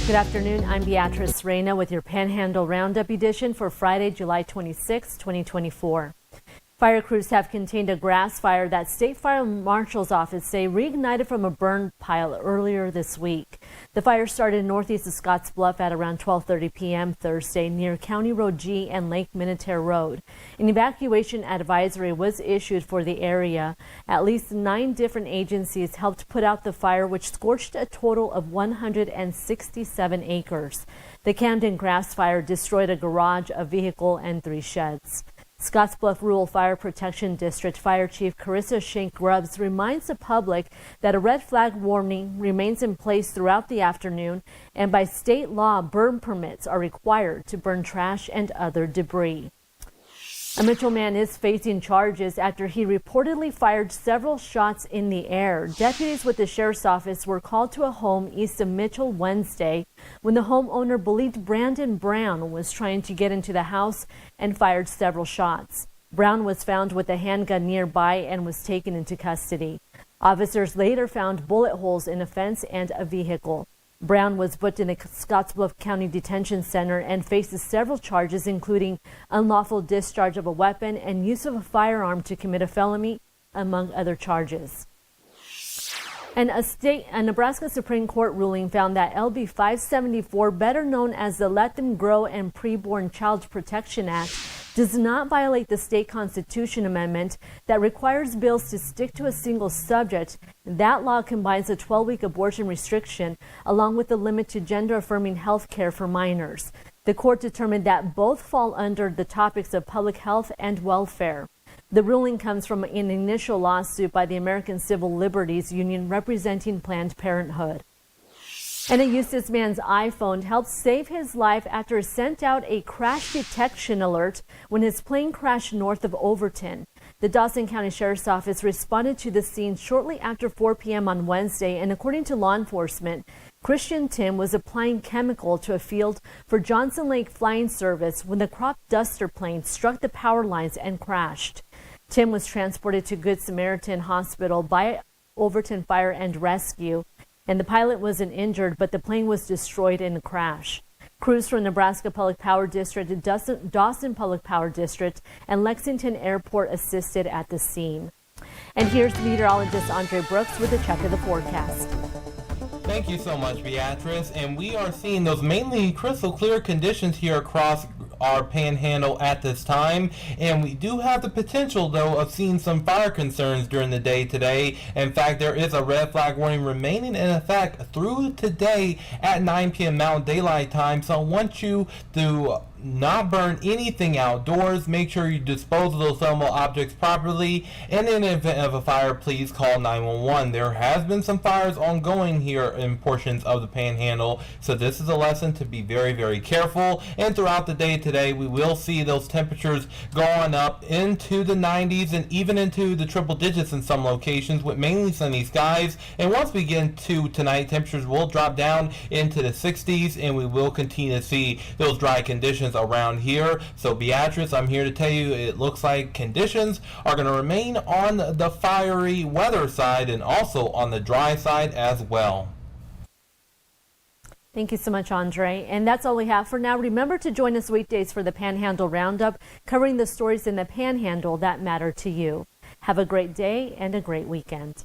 Good afternoon. I'm Beatrice Reyna with your Panhandle Roundup edition for Friday, July 26, 2024. Fire crews have contained a grass fire that State Fire Marshal's office say reignited from a burn pile earlier this week. The fire started northeast of Scottsbluff at around 12:30 p.m. Thursday near County Road G and Lake Minnetonka Road. An evacuation advisory was issued for the area. At least 9 different agencies helped put out the fire, which scorched a total of 167 acres. The Camden grass fire destroyed a garage, a vehicle, and 3 sheds. Scottsbluff Rural Fire Protection District Fire Chief Carissa Shank-Grubbs reminds the public that a red flag warning remains in place throughout the afternoon, and by state law, burn permits are required to burn trash and other debris. A Mitchell man is facing charges after he reportedly fired several shots in the air. Deputies with the sheriff's office were called to a home east of Mitchell Wednesday when the homeowner believed Brandon Brown was trying to get into the house and fired several shots. Brown was found with a handgun nearby and was taken into custody. Officers later found bullet holes in a fence and a vehicle. Brown was booked in the Scottsbluff County Detention Center and faces several charges, including unlawful discharge of a weapon and use of a firearm to commit a felony, among other charges. And a Nebraska Supreme Court ruling found that LB 574, better known as the Let Them Grow and Preborn Child Protection Act, does not violate the state constitution amendment that requires bills to stick to a single subject. That law combines a 12-week abortion restriction along with the limit to gender-affirming health care for minors. The court determined that both fall under the topics of public health and welfare. The ruling comes from an initial lawsuit by the American Civil Liberties Union representing Planned Parenthood. And a Eustis man's iPhone helped save his life after it sent out a crash detection alert when his plane crashed north of Overton. The Dawson County Sheriff's Office responded to the scene shortly after 4 p.m. on Wednesday, and according to law enforcement, Christian Tim was applying chemical to a field for Johnson Lake Flying Service when the crop duster plane struck the power lines and crashed. Tim was transported to Good Samaritan Hospital by Overton Fire and Rescue, and the pilot wasn't injured, but the plane was destroyed in a crash. Crews from Nebraska Public Power District, Dawson Public Power District, and Lexington Airport assisted at the scene. And here's meteorologist Andre Brooks with a check of the forecast. Thank you so much, Beatrice. And we are seeing those mainly crystal clear conditions here across our panhandle at this time, and we do have the potential though of seeing some fire concerns during the day today. In fact, there is a red flag warning remaining in effect through today at 9 p.m. Mountain Daylight Time, so I want you to not burn anything outdoors. Make sure you dispose of those thermal objects properly, and in the event of a fire, please call 911. There has been some fires ongoing here in portions of the panhandle, so this is a lesson to be very, very careful. And throughout the day today, we will see those temperatures going up into the 90s and even into the triple digits in some locations with mainly sunny skies. And once we get into tonight, temperatures will drop down into the 60s, and we will continue to see those dry conditions around here. So Beatrice, I'm here to tell you it looks like conditions are going to remain on the fiery weather side and also on the dry side as well. Thank you so much, Andre. And that's all we have for now. Remember to join us weekdays for the Panhandle Roundup, covering the stories in the Panhandle that matter to you. Have a great day and a great weekend.